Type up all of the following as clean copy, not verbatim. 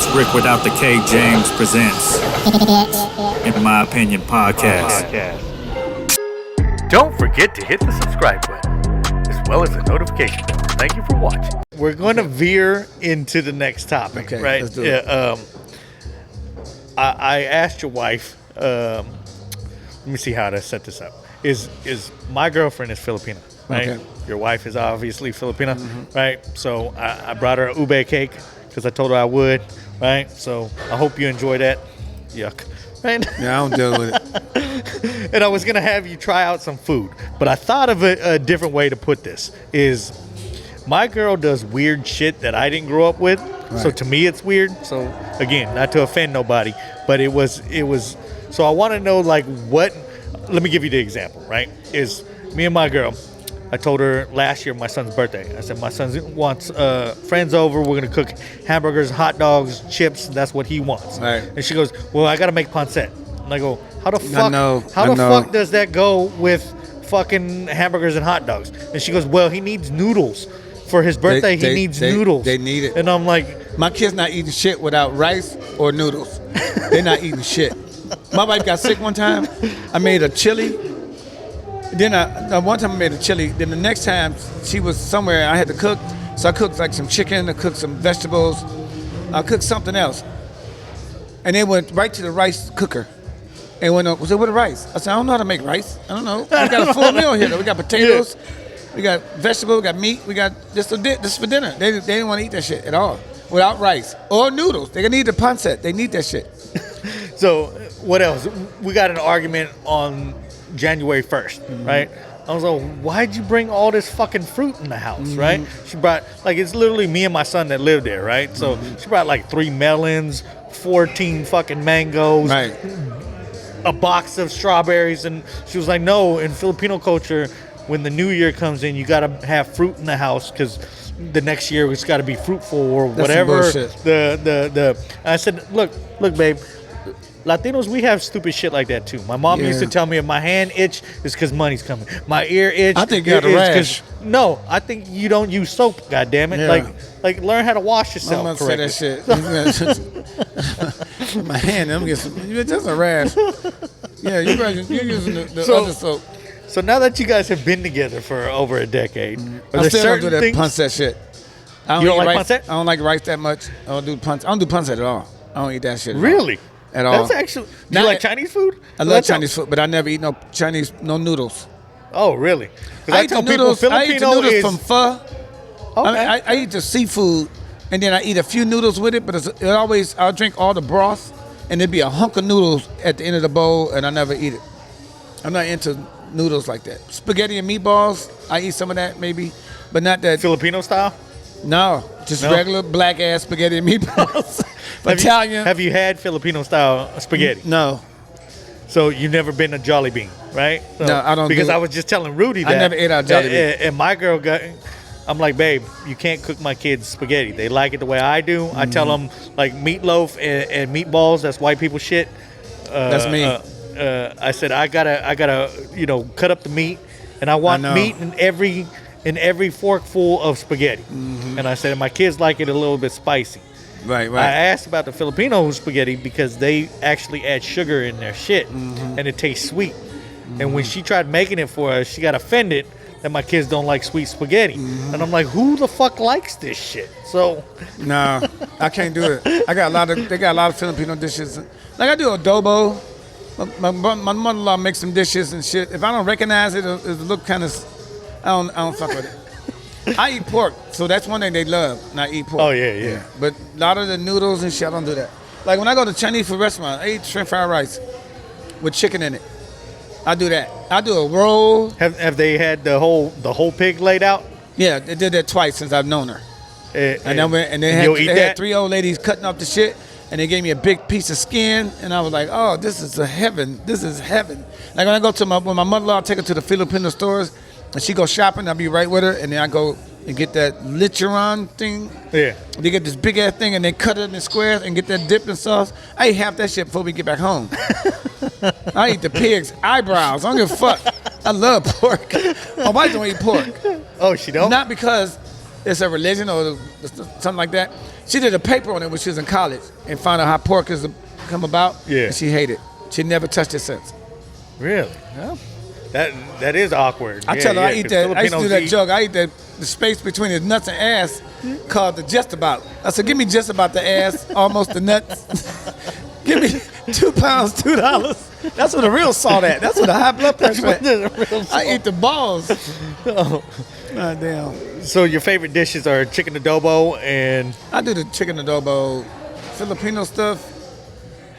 It's Rick without the K. James presents In My Opinion Podcast. Don't forget to hit the subscribe button, as well as the notification bell. Thank you for watching. We're going to veer into the next topic, Okay, right? let's do it. I asked your wife, let me see how to set this up. Is my girlfriend is Filipina, right? Okay. Your wife is obviously Filipina, right? So I brought her a ube cake because I told her I would, right? So I hope you enjoy that. Yuck. Right? Yeah, I don't deal with it. And I was going to have you try out some food. But I thought of a different way to put this. Is my girl does weird shit that I didn't grow up with. So Right. to me, it's weird. So again, not to offend nobody. But it was. So I want to know, like, what. Let me give you the example, right? Is me and my girl. I told her last year, my son's birthday. I said, my son wants friends over. We're going to cook hamburgers, hot dogs, chips. That's what he wants. Right. And she goes, well, I got to make pancetta. And I go, how the fuck? know, How I the know. fuck does that go with fucking hamburgers and hot dogs? And she goes, well, he needs noodles. For his birthday, he needs noodles. They need it. And I'm like, My kid's not eating shit without rice or noodles. They're not eating shit. My wife got sick one time. I made a chili. Then one time I made a chili. Then the next time she was somewhere, I had to cook. So I cooked like some chicken. I cooked some vegetables. I cooked something else. And they went right to the rice cooker. And went, was it with the rice? I said, I don't know how to make rice. I don't know. We got a full meal here. Though. We got potatoes. We got vegetables. We got meat. We got this for dinner. They didn't want to eat that shit at all without rice or noodles. They need the pancetta. They need that shit. so what else? We got an argument on January 1st, right? I was like, why'd you bring all this fucking fruit in the house, right? She brought, like, it's literally me and my son that live there, right? So she brought like 3 melons, 14 fucking mangoes, Right. a box of strawberries, and she was like, no, in Filipino culture, when the new year comes in, you gotta have fruit in the house because the next year it's gotta be fruitful or That's some whatever. bullshit. I said, look, babe, Latinos, we have stupid shit like that too. My mom used to Yeah. tell me if my hand itch, it's because money's coming. My ear itch. I think you got a is 'cause- rash. No, I think you don't use soap. God damn it! Yeah. Like learn how to wash I'm yourself gonna say correctly. that shit. My hand, I'm getting just a rash. Yeah, you're using the So- other soap. So now that you guys have been together for over a decade, are I there still don't do certain that things? pancetta shit. I You don't eat like rice. pancetta? I don't like rice that much. I don't do pancetta at all. I don't eat that shit. Really? At all. That's actually. Do Now- you like Chinese food? I love Chinese food, but I never eat no noodles. Oh, really? 'Cause I eat the noodles. I eat the Filipino noodles is from pho. okay. I eat the seafood, and then I eat a few noodles with it. But I'll drink all the broth, and it'd be a hunk of noodles at the end of the bowl, and I never eat it. I'm not into noodles like that. Spaghetti and meatballs, I eat some of that maybe, but not that. Filipino style. No, just No? regular black ass spaghetti and meatballs. Italian. Have you had Filipino style spaghetti? No, So you've never been a Jolly Bean, right? So, No, I don't Because do it. I was just telling Rudy that I never ate out Jolly Bean. And my girl got. I'm like, babe, you can't cook my kids spaghetti. They like it the way I do. I tell them like meatloaf and meatballs. That's white people shit. That's me. I said I gotta cut up the meat, and I want know. meat in every forkful of spaghetti. And I said my kids like it a little bit spicy. right. I asked about the Filipino spaghetti because they actually add sugar in their shit, and it tastes sweet. And when she tried making it for us, she got offended that my kids don't like sweet spaghetti. And I'm like, who the fuck likes this shit? So No, I can't do it. They got a lot of Filipino dishes. Like I do adobo. My mother-in-law makes some dishes and shit. If I don't recognize it, it look kind of. I don't fuck with it. I eat pork, so that's one thing they love. And I eat pork. Oh, yeah. But a lot of the noodles and shit, I don't do that. Like when I go to Chinese food restaurant, I eat shrimp fried rice with chicken in it. I do that. I do a roll. have they had the whole pig laid out? Yeah, they did that twice since I've known her. And they you'll eat had that? 3 old ladies cutting up the shit, and they gave me a big piece of skin, and I was like, oh, this is a heaven. This is heaven. Like when I go to when my mother-in-law, I take her to the Filipino stores, and she goes shopping, I'll be right with her, and then I go and get that licheron thing. Yeah. They get this big ass thing, and they cut it in squares and get that dip and sauce. I eat half that shit before we get back home. I eat the pig's eyebrows. I don't give a fuck. I love pork. My wife don't eat pork. Oh, she don't? Not because it's a religion or something like that. She did a paper on it when she was in college and found out how pork has come about. Yeah. And she hated it. She never touched it since. Really? Yeah. That is awkward. I tell her I eat 'cause that. I used to do that Filipinos joke. I eat the space between his nuts and ass called the just about. I said, give me just about the ass, almost the nuts. Give me 2 pounds, $2. That's what the real salt at. That's what the high blood pressure at. I eat the balls. Oh. God damn. So your favorite dishes are chicken adobo and. I do the chicken adobo, Filipino stuff.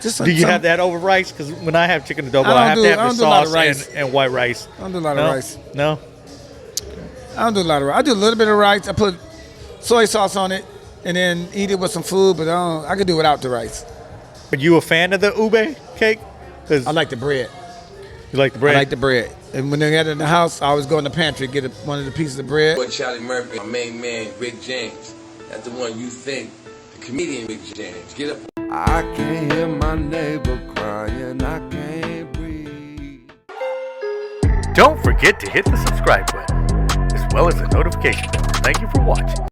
Just Do you have that over rice? Because when I have chicken adobo, I I have don't to do- I have don't the do a lot of sauce rice. and white rice. I don't do a lot of rice. No. I don't do a lot of rice. I do a little bit of rice. I put soy sauce on it and then eat it with some food, but I could do without the rice. Are you a fan of the ube cake? 'Cause I like the bread. you like the bread. I like the bread. And when they had it in the house, I always go in the pantry, get one of the pieces of bread. Boy, Charlie Murphy, my main man, Rick James. That's the one you think, the comedian Rick James. Get up. I can't hear my neighbor crying, I can't breathe. Don't forget to hit the subscribe button, as well as the notification bell. Thank you for watching.